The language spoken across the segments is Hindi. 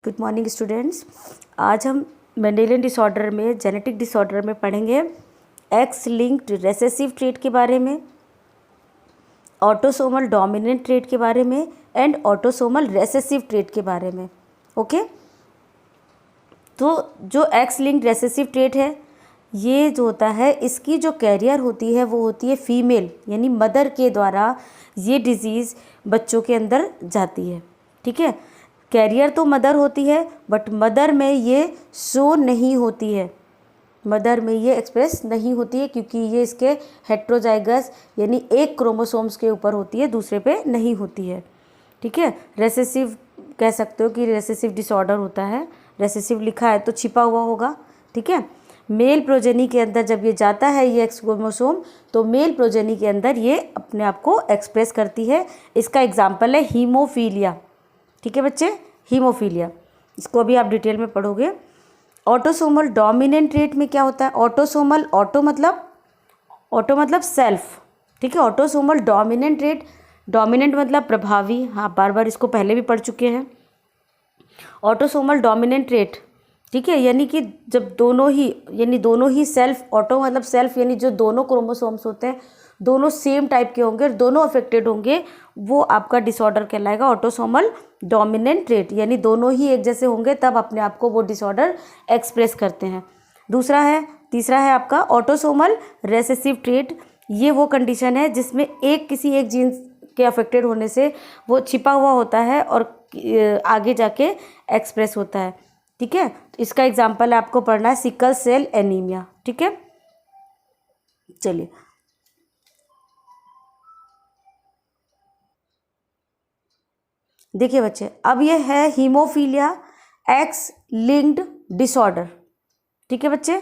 Good morning students. आज हम मेंडेलियन डिसऑर्डर में जेनेटिक डिसऑर्डर में पढ़ेंगे एक्स लिंक्ड रेसेसिव ट्रेट के बारे में, ऑटोसोमल डोमिनेंट ट्रेट के बारे में एंड ऑटोसोमल रेसेसिव ट्रेट के बारे में। ओके, तो जो एक्स लिंक्ड रेसेसिव ट्रेट है ये जो होता है, इसकी जो कैरियर होती है वो होती है फीमेल, यानी मदर के द्वारा ये डिजीज़ बच्चों के अंदर जाती है। ठीक है, कैरियर तो मदर होती है बट मदर में ये शो नहीं होती है, मदर में ये एक्सप्रेस नहीं होती है क्योंकि ये इसके हेट्रोजाइगस यानी एक क्रोमोसोम्स के ऊपर होती है, दूसरे पे नहीं होती है। ठीक है, रेसेसिव कह सकते हो कि रेसेसिव डिसऑर्डर होता है। रेसेसिव लिखा है तो छिपा हुआ होगा। ठीक है, मेल प्रोजेनी के अंदर जब ये जाता है ये एक्स क्रोमोसोम, तो मेल प्रोजेनी के अंदर ये अपने आप को एक्सप्रेस करती है। इसका एग्जाम्पल है हीमोफीलिया। ठीक है बच्चे, हीमोफीलिया, इसको अभी आप डिटेल में पढ़ोगे। ऑटोसोमल डोमिनेंट ट्रेट में क्या होता है? ऑटोसोमल, ऑटो मतलब सेल्फ। ठीक है, ऑटोसोमल डोमिनेंट ट्रेट, डोमिनेंट मतलब प्रभावी। हाँ, बार बार इसको पहले भी पढ़ चुके हैं। ऑटोसोमल डोमिनेंट ट्रेट, ठीक है, यानी कि जब दोनों ही सेल्फ, ऑटो मतलब सेल्फ यानी जो दोनों क्रोमोसोम्स होते हैं दोनों सेम टाइप के होंगे और दोनों अफेक्टेड होंगे, वो आपका डिसऑर्डर कहलाएगा ऑटोसोमल डोमिनेंट ट्रेट। यानी दोनों ही एक जैसे होंगे तब अपने आप को वो डिसऑर्डर एक्सप्रेस करते हैं। तीसरा है आपका ऑटोसोमल रेसेसिव ट्रेट। ये वो कंडीशन है जिसमें किसी एक जीन के अफेक्टेड होने से वो छिपा हुआ होता है और आगे जाके एक्सप्रेस होता है। ठीक है, तो इसका एग्जाम्पल आपको पढ़ना है सिकल सेल एनीमिया। ठीक है, चलिए देखिए बच्चे, अब ये है हीमोफीलिया एक्स लिंक्ड डिसऑर्डर। ठीक है बच्चे,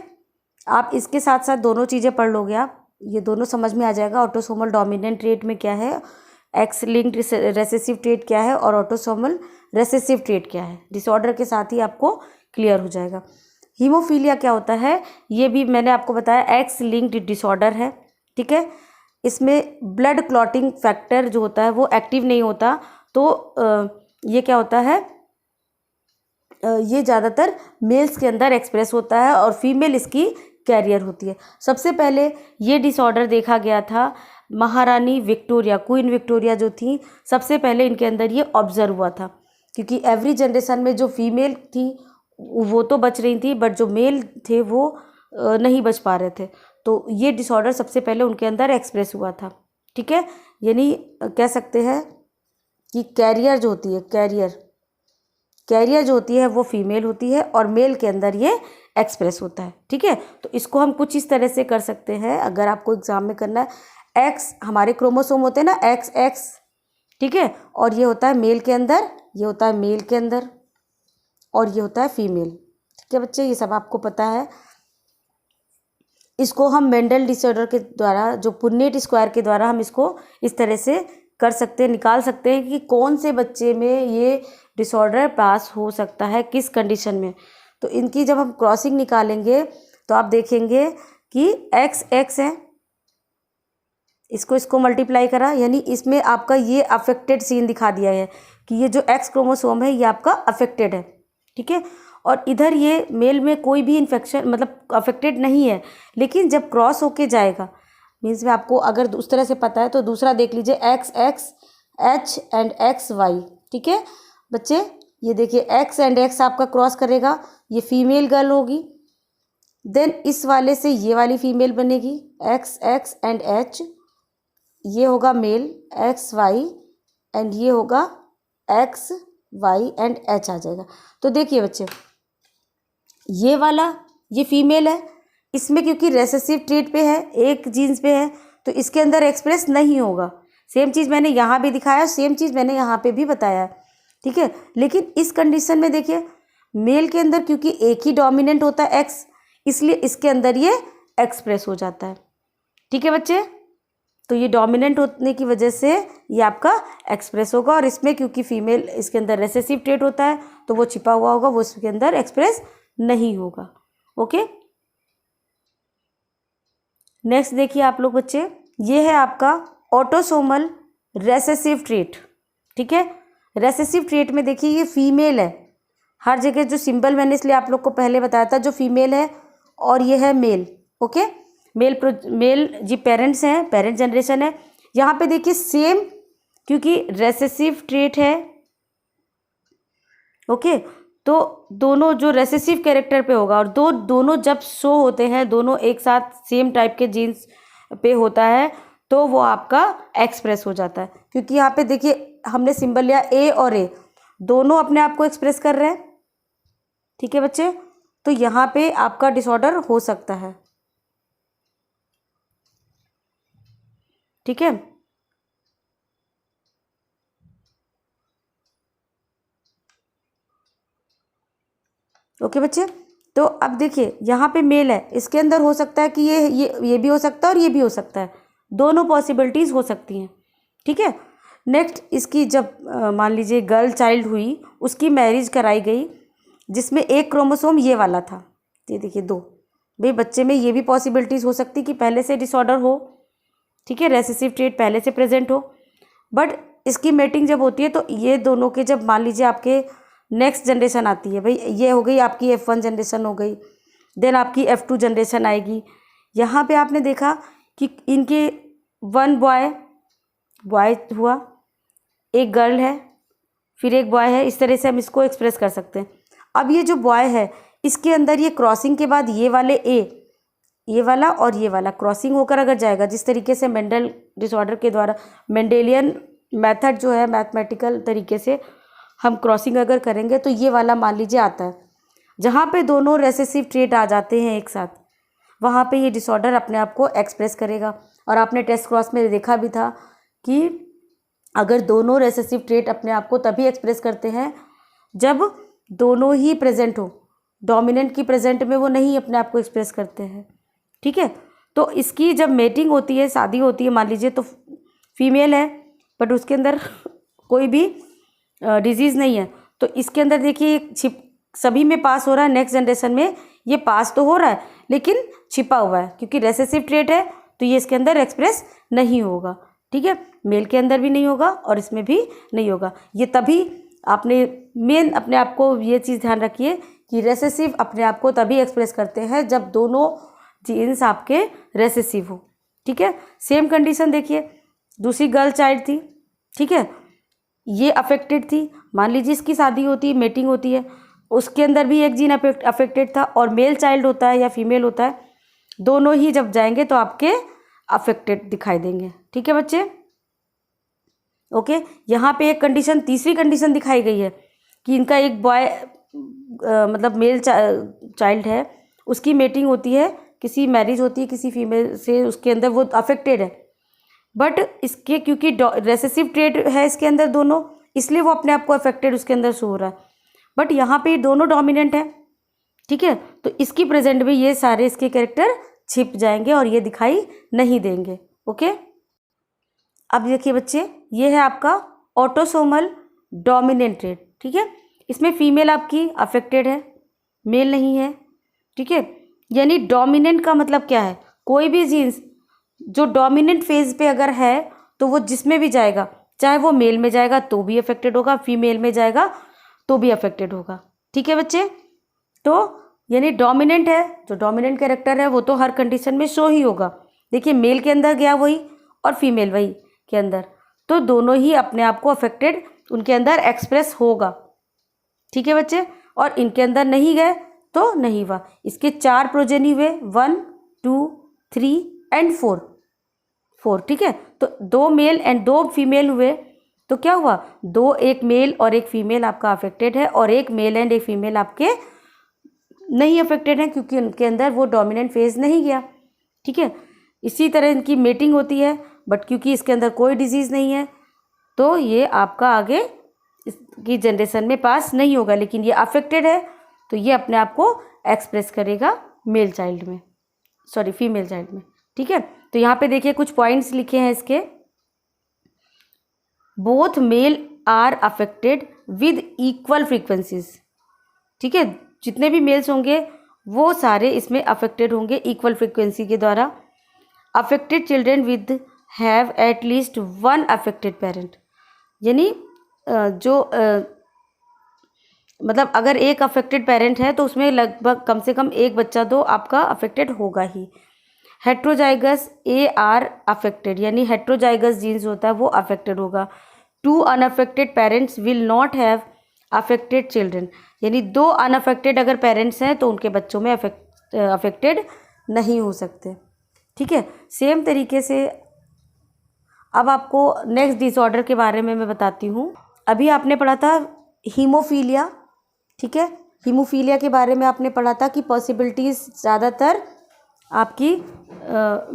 आप इसके साथ साथ दोनों चीज़ें पढ़ लोगे, आप ये दोनों समझ में आ जाएगा। ऑटोसोमल डोमिनेंट ट्रेट में क्या है, एक्स लिंक्ड रेसेसिव ट्रेट क्या है और ऑटोसोमल रेसेसिव ट्रेट क्या है, डिसऑर्डर के साथ ही आपको क्लियर हो जाएगा। हीमोफीलिया क्या होता है ये भी मैंने आपको बताया, एक्स लिंक्ड डिसऑर्डर है। ठीक है, इसमें ब्लड क्लॉटिंग फैक्टर जो होता है वो एक्टिव नहीं होता, तो ये क्या होता है, ये ज़्यादातर मेल्स के अंदर एक्सप्रेस होता है और फीमेल इसकी कैरियर होती है। सबसे पहले ये डिसऑर्डर देखा गया था महारानी विक्टोरिया, क्वीन विक्टोरिया जो थी, सबसे पहले इनके अंदर ये ऑब्जर्व हुआ था। क्योंकि एवरी जनरेशन में जो फीमेल थी वो तो बच रही थी बट जो मेल थे वो नहीं बच पा रहे थे, तो ये डिसऑर्डर सबसे पहले उनके अंदर एक्सप्रेस हुआ था। ठीक है, यानी कह सकते हैं कि कैरियर जो होती है, कैरियर जो होती है वो फीमेल होती है और मेल के अंदर ये एक्सप्रेस होता है। ठीक है, तो इसको हम कुछ इस तरह से कर सकते हैं अगर आपको एग्जाम में करना है। एक्स हमारे क्रोमोसोम होते हैं ना, एक्स, ठीक है, और ये होता है मेल के अंदर, ये होता है मेल के अंदर और ये होता है फीमेल। ठीक है बच्चे, ये सब आपको पता है। इसको हम मेंडल डिसऑर्डर के द्वारा, जो पुन्नेट स्क्वायर के द्वारा हम इसको इस तरह से कर सकते हैं, निकाल सकते हैं कि कौन से बच्चे में ये डिसऑर्डर पास हो सकता है, किस कंडीशन में। तो इनकी जब हम क्रॉसिंग निकालेंगे तो आप देखेंगे कि एक्स है, इसको मल्टीप्लाई करा, यानी इसमें आपका ये अफेक्टेड सीन दिखा दिया है कि ये जो एक्स क्रोमोसोम है ये आपका अफेक्टेड है। ठीक है, और इधर ये मेल में कोई भी इन्फेक्शन मतलब अफेक्टेड नहीं है, लेकिन जब क्रॉस होके जाएगा, मीन्स में आपको अगर उस तरह से पता है तो दूसरा देख लीजिए, X H and X Y. ठीक है बच्चे, ये देखिए एक्स एंड एक्स आपका क्रॉस करेगा, ये फीमेल गर्ल होगी। देन इस वाले से ये वाली फीमेल बनेगी, एक्स एंड एच, ये होगा मेल एक्स वाई एंड ये होगा एक्स वाई एंड एच आ जाएगा। तो देखिए बच्चे, ये वाला ये फीमेल है, इसमें क्योंकि रेसेसिव ट्रेट पे है, एक जीन्स पे है, तो इसके अंदर एक्सप्रेस नहीं होगा। सेम चीज़ मैंने यहाँ भी दिखाया, सेम चीज़ मैंने यहाँ पे भी बताया। ठीक है, लेकिन इस कंडीशन में देखिए मेल के अंदर क्योंकि एक ही डोमिनेंट होता है एक्स, इसलिए इसके अंदर ये एक्सप्रेस हो जाता है। ठीक है बच्चे, तो ये डोमिनेंट होने की वजह से ये आपका एक्सप्रेस होगा और इसमें क्योंकि फीमेल इसके अंदर रेसेसिव ट्रेट होता है तो वो छिपा हुआ होगा, वो इसके अंदर एक्सप्रेस नहीं होगा। ओके, नेक्स्ट देखिए आप लोग बच्चे, ये है आपका ऑटोसोमल रेसेसिव ट्रेट। ठीक है, रेसेसिव ट्रेट में देखिए ये फीमेल है, हर जगह जो सिंबल मैंने इसलिए आप लोग को पहले बताया था, जो फीमेल है और ये है मेल। ओके, मेल जी पेरेंट्स हैं, पेरेंट जनरेशन है। यहाँ पे देखिए सेम, क्योंकि रेसेसिव ट्रेट है। ओके, तो दोनों जो रेसेसिव कैरेक्टर पे होगा और दोनों जब शो होते हैं, दोनों एक साथ सेम टाइप के जीन्स पे होता है, तो वो आपका एक्सप्रेस हो जाता है। क्योंकि यहाँ पे देखिए हमने सिंबल लिया ए और ए, दोनों अपने आप को एक्सप्रेस कर रहे हैं। ठीक है बच्चे, तो यहाँ पे आपका डिसऑर्डर हो सकता है। ठीक है, ओके बच्चे। तो अब देखिए यहाँ पे मेल है, इसके अंदर हो सकता है कि ये भी हो सकता है और ये भी हो सकता है, दोनों पॉसिबिलिटीज़ हो सकती हैं। ठीक है, नेक्स्ट इसकी जब मान लीजिए गर्ल चाइल्ड हुई, उसकी मैरिज कराई गई, जिसमें एक क्रोमोसोम ये वाला था, ये देखिए 2, भाई बच्चे में ये भी पॉसिबिलिटीज़ हो सकती कि पहले से डिसऑर्डर हो। ठीक है, रेसेसिव ट्रेट पहले से प्रेजेंट हो, बट इसकी मेटिंग जब होती है तो ये दोनों के, जब मान लीजिए आपके नेक्स्ट जनरेशन आती है, भाई ये हो गई आपकी F1 जनरेशन हो गई, देन आपकी F2 जनरेशन आएगी। यहाँ पे आपने देखा कि इनके 1 बॉय हुआ, एक गर्ल है, फिर एक बॉय है। इस तरह से हम इसको एक्सप्रेस कर सकते हैं। अब ये जो बॉय है, इसके अंदर ये क्रॉसिंग के बाद ये वाला और ये वाला क्रॉसिंग होकर अगर जाएगा, जिस तरीके से मेंडल डिसऑर्डर के द्वारा, मेंडेलियन मेथड जो है, मैथमेटिकल तरीके से हम क्रॉसिंग अगर करेंगे, तो ये वाला मान लीजिए आता है। जहाँ पे दोनों रेसेसिव ट्रेट आ जाते हैं एक साथ, वहाँ पे ये डिसऑर्डर अपने आप को एक्सप्रेस करेगा। और आपने टेस्ट क्रॉस में देखा भी था कि अगर दोनों रेसेसिव ट्रेट अपने आप को तभी एक्सप्रेस करते हैं जब दोनों ही प्रेजेंट हो, डोमिनेंट की प्रेजेंट में वो नहीं अपने आप को एक्सप्रेस करते हैं। ठीक है, तो इसकी जब मेटिंग होती है, शादी होती है, मान लीजिए तो फीमेल है बट उसके अंदर कोई भी डिजीज़ नहीं है, तो इसके अंदर देखिए सभी में पास हो रहा है, नेक्स्ट जनरेशन में ये पास तो हो रहा है लेकिन छिपा हुआ है, क्योंकि रेसेसिव ट्रेट है तो ये इसके अंदर एक्सप्रेस नहीं होगा। ठीक है, मेल के अंदर भी नहीं होगा और इसमें भी नहीं होगा। ये तभी आपने मेन अपने आप को ये चीज़ ध्यान रखिए कि रेसेसिव अपने आप को तभी एक्सप्रेस करते हैं जब दोनों जीन्स आपके रेसेसिव हो। ठीक है, सेम कंडीशन देखिए, दूसरी गर्ल चाइल्ड थी। ठीक है, ये अफेक्टेड थी, मान लीजिए इसकी शादी होती है, मेटिंग होती है, उसके अंदर भी एक जीन अफेक्टेड था, और मेल चाइल्ड होता है या फीमेल होता है, दोनों ही जब जाएंगे तो आपके अफेक्टेड दिखाई देंगे। ठीक है बच्चे, ओके। यहाँ पे एक कंडीशन, तीसरी कंडीशन दिखाई गई है कि इनका एक बॉय मतलब मेल चाइल्ड है, उसकी मेटिंग होती है, किसी मैरिज होती है किसी फीमेल से, उसके अंदर वो अफेक्टेड है, बट इसके क्योंकि रेसेसिव ट्रेट है इसके अंदर दोनों, इसलिए वो अपने आप को अफेक्टेड उसके अंदर शो हो रहा है। बट यहाँ पे दोनों डोमिनेंट है। ठीक है, तो इसकी प्रेजेंट में ये सारे इसके कैरेक्टर छिप जाएंगे और ये दिखाई नहीं देंगे। ओके, अब देखिए बच्चे, ये है आपका ऑटोसोमल डोमिनेंट ट्रेट। ठीक है, इसमें फीमेल आपकी अफेक्टेड है, मेल नहीं है। ठीक है, यानी डोमिनेंट का मतलब क्या है, कोई भी जीन्स जो डोमिनेंट फेज पे अगर है तो वो जिसमें भी जाएगा, चाहे वो मेल में जाएगा तो भी अफेक्टेड होगा, फीमेल में जाएगा तो भी अफेक्टेड होगा। ठीक है बच्चे, तो यानी डोमिनेंट है, जो डोमिनेंट कैरेक्टर है वो तो हर कंडीशन में शो ही होगा। देखिए मेल के अंदर गया वही और फीमेल वही के अंदर, तो दोनों ही अपने आप को अफेक्टेड उनके अंदर एक्सप्रेस होगा। ठीक है बच्चे, और इनके अंदर नहीं गए तो नहीं हुआ। इसके 4 प्रोजेनी हुए, 1 2 3 एंड 4। ठीक है, तो 2 मेल एंड 2 फीमेल हुए, तो क्या हुआ, 2 एक मेल और एक फीमेल आपका अफेक्टेड है, और एक मेल एंड एक फीमेल आपके नहीं अफेक्टेड है क्योंकि उनके अंदर वो डोमिनेंट फेज नहीं गया। ठीक है, इसी तरह इनकी मेटिंग होती है, बट क्योंकि इसके अंदर कोई डिजीज़ नहीं है तो ये आपका आगे इसकी जनरेशन में पास नहीं होगा, लेकिन ये अफेक्टेड है तो ये अपने आप को एक्सप्रेस करेगा मेल चाइल्ड में, सॉरी फीमेल चाइल्ड में। ठीक है, तो यहाँ पे देखिए कुछ पॉइंट्स लिखे हैं इसके, both male are affected with equal frequencies. ठीक है, जितने भी मेल्स होंगे वो सारे इसमें अफेक्टेड होंगे इक्वल फ्रीक्वेंसी के द्वारा। Affected children with have at least 1 affected parent, यानी जो मतलब अगर एक अफेक्टेड पेरेंट है तो उसमें लगभग कम से कम एक बच्चा तो आपका अफेक्टेड होगा ही। हेट्रोजाइगस AR अफेक्टेड, यानी हेट्रोजाइगस जीन्स होता है वो अफेक्टेड होगा। 2 unaffected parents will not have affected children, यानी 2 अनअफेक्टेड अगर पेरेंट्स हैं तो उनके बच्चों में अफेक्टेड नहीं हो सकते। ठीक है, सेम तरीके से अब आपको नेक्स्ट डिसऑर्डर के बारे में मैं बताती हूँ। अभी आपने पढ़ा था हीमोफीलिया, ठीक है, हीमोफीलिया के बारे में आपने पढ़ा था कि पॉसिबिलिटीज़ ज़्यादातर आपकी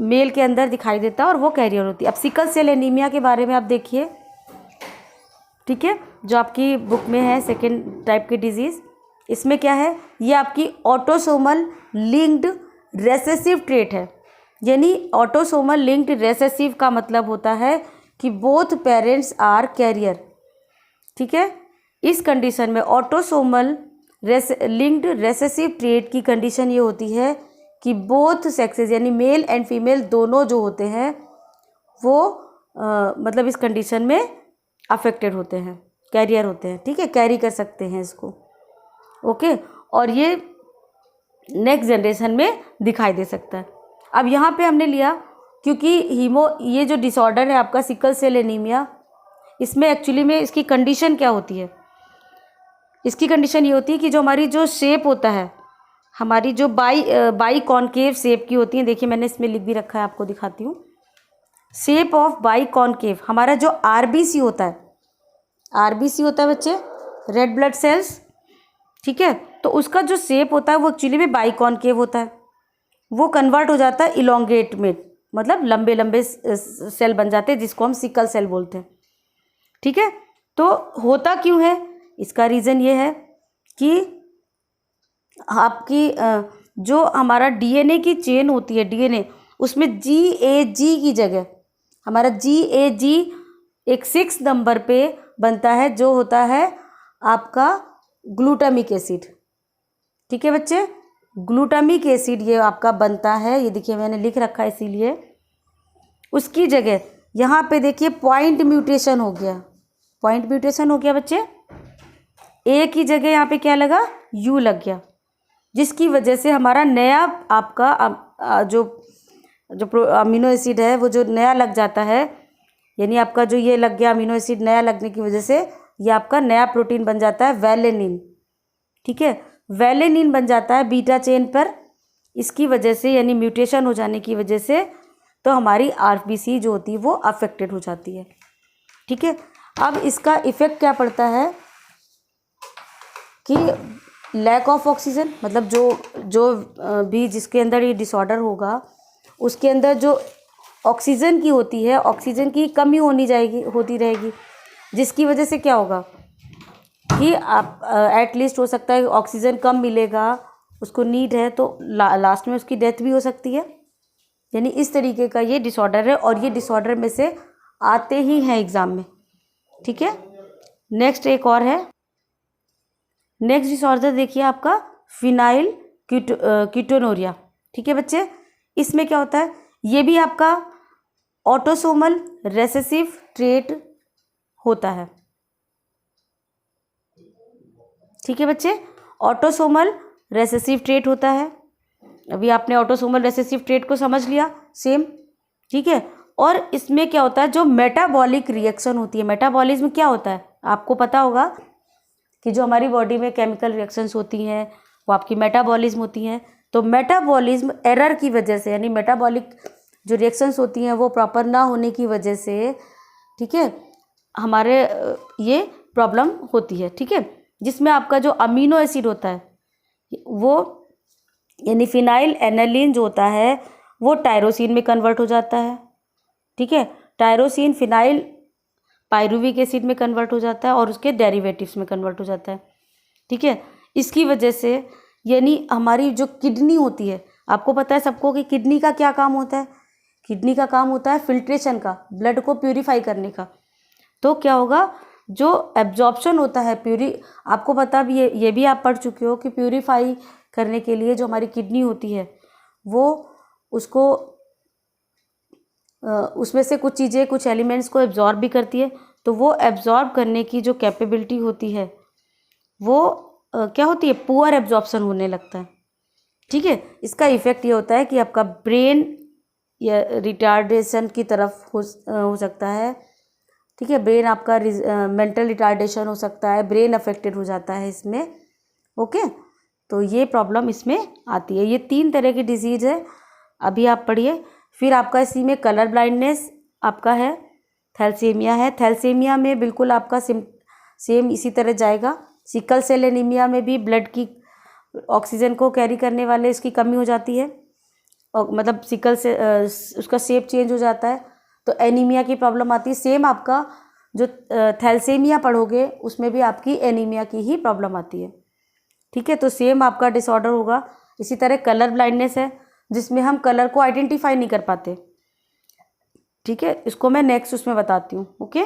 मेल के अंदर दिखाई देता है और वो कैरियर होती है। अब सिकल सेल एनीमिया के बारे में आप देखिए, ठीक है, जो आपकी बुक में है सेकेंड टाइप की डिजीज़, इसमें क्या है, ये आपकी ऑटोसोमल लिंक्ड रेसेसिव ट्रेट है। यानी ऑटोसोमल लिंक्ड रेसेसिव का मतलब होता है कि बोथ पेरेंट्स आर कैरियर। ठीक है, इस कंडीशन में ऑटोसोमल लिंक्ड रेसेसिव ट्रेट की कंडीशन ये होती है कि बोथ सेक्सेस यानी मेल एंड फीमेल दोनों जो होते हैं वो मतलब इस कंडीशन में अफेक्टेड होते हैं, कैरियर होते हैं। ठीक है, कैरी कर सकते हैं इसको। ओके, और ये नेक्स्ट जनरेशन में दिखाई दे सकता है। अब यहाँ पे हमने लिया क्योंकि ये जो डिसऑर्डर है आपका सिकल सेल एनीमिया, इसमें एक्चुअली में इसकी कंडीशन क्या होती है, इसकी कंडीशन ये होती है कि जो हमारी जो शेप होता है, हमारी जो बाई कॉनकेव शेप की होती है। देखिए मैंने इसमें लिख भी रखा है, आपको दिखाती हूँ। शेप ऑफ बाई कॉनकेव, हमारा जो आरबीसी होता है, आरबीसी होता है बच्चे, रेड ब्लड सेल्स। ठीक है, तो उसका जो शेप होता है वो एक्चुअली में बाई कॉनकेव होता है, वो कन्वर्ट हो जाता है इलोंगेट में, मतलब लंबे लंबे सेल बन जाते हैं जिसको हम सिकल सेल बोलते हैं। ठीक है, तो होता क्यों है, इसका रीज़न ये है कि आपकी जो हमारा डीएनए की चेन होती है, डीएनए उसमें GAG की जगह हमारा GAG एक 6 नंबर पे बनता है, जो होता है आपका ग्लूटामिक एसिड। ठीक है बच्चे, ग्लूटामिक एसिड ये आपका बनता है, ये देखिए मैंने लिख रखा है इसीलिए। उसकी जगह यहाँ पे देखिए पॉइंट म्यूटेशन हो गया, पॉइंट म्यूटेशन हो गया बच्चे। ए की जगह यहाँ पे क्या लगा, U लग गया, जिसकी वजह से हमारा नया आपका जो अमीनो एसिड है वो जो नया लग जाता है, यानी आपका जो ये लग गया अमीनो एसिड, नया लगने की वजह से ये आपका नया प्रोटीन बन जाता है वैलेनिन। ठीक है, वैलेनिन बन जाता है बीटा चेन पर, इसकी वजह से यानी म्यूटेशन हो जाने की वजह से तो हमारी आरबीसी जो होती है वो अफेक्टेड हो जाती है। ठीक है, अब इसका इफ़ेक्ट क्या पड़ता है कि लैक ऑफ ऑक्सीजन, मतलब जो भी जिसके अंदर ये डिसऑर्डर होगा उसके अंदर जो ऑक्सीजन की होती है, ऑक्सीजन की कमी होती रहेगी, जिसकी वजह से क्या होगा कि आप एटलीस्ट हो सकता है ऑक्सीजन कम मिलेगा, उसको नीड है, तो लास्ट में उसकी डेथ भी हो सकती है। यानी इस तरीके का ये डिसऑर्डर है और ये डिसऑर्डर में से आते ही हैं एग्ज़ाम में। ठीक है, नेक्स्ट एक और है, नेक्स्ट डिसऑर्डर देखिए आपका फिनाइल कीटोनूरिया। ठीक है बच्चे, इसमें क्या होता है, ये भी आपका ऑटोसोमल रेसेसिव ट्रेट होता है। ठीक है बच्चे, ऑटोसोमल रेसेसिव ट्रेट होता है। अभी आपने ऑटोसोमल रेसेसिव ट्रेट को समझ लिया, सेम। ठीक है, और इसमें क्या होता है, जो मेटाबॉलिक रिएक्शन होती है, मेटाबॉलिज्म क्या होता है आपको पता होगा कि जो हमारी बॉडी में केमिकल रिएक्शंस होती हैं वो आपकी मेटाबॉलिज्म होती हैं। तो मेटाबॉलिज्म एरर की वजह से, यानी मेटाबॉलिक जो रिएक्शंस होती हैं वो प्रॉपर ना होने की वजह से, ठीक है, हमारे ये प्रॉब्लम होती है। ठीक है, जिसमें आपका जो अमीनो एसिड होता है वो यानी फिनाइल एनालिन जो होता है वो टायरोसिन में कन्वर्ट हो जाता है। ठीक है, टायरोसिन फिनाइल पायरुविक एसिड में कन्वर्ट हो जाता है और उसके डेरिवेटिव्स में कन्वर्ट हो जाता है। ठीक है, इसकी वजह से यानी हमारी जो किडनी होती है, आपको पता है सबको कि किडनी का क्या काम होता है, किडनी का काम होता है फिल्ट्रेशन का, ब्लड को प्यूरिफाई करने का। तो क्या होगा, जो एब्जॉर्प्शन होता है आपको पता भी ये भी आप पढ़ चुके हो कि प्यूरिफाई करने के लिए जो हमारी किडनी होती है वो उसको उसमें से कुछ चीज़ें, कुछ एलिमेंट्स को एब्जॉर्ब भी करती है। तो वो एब्जॉर्ब करने की जो कैपेबिलिटी होती है वो क्या होती है, पुअर एब्जॉर्प्शन होने लगता है। ठीक है, इसका इफ़ेक्ट ये होता है कि आपका ब्रेन या रिटार्डेशन की तरफ हो सकता है। ठीक है, ब्रेन आपका मेंटल रिटार्डेशन हो सकता है, ब्रेन अफेक्टेड हो जाता है इसमें। ओके, तो ये प्रॉब्लम इसमें आती है। ये 3 तरह की डिजीज़ है, अभी आप पढ़िए। फिर आपका इसी में कलर ब्लाइंडनेस आपका है, थैलेसीमिया है। थैलेसीमिया में बिल्कुल आपका सेम इसी तरह जाएगा। सिकल सेल एनीमिया में भी ब्लड की ऑक्सीजन को कैरी करने वाले इसकी कमी हो जाती है, और मतलब सिकल से उसका शेप चेंज हो जाता है, तो एनीमिया की प्रॉब्लम आती है। सेम आपका जो थैलेसीमिया पढ़ोगे उसमें भी आपकी एनीमिया की ही प्रॉब्लम आती है। ठीक है, तो सेम आपका डिसऑर्डर होगा। इसी तरह कलर ब्लाइंडनेस है, जिसमें हम कलर को आइडेंटिफाई नहीं कर पाते। ठीक है, इसको मैं नेक्स्ट उसमें बताती हूँ। ओके।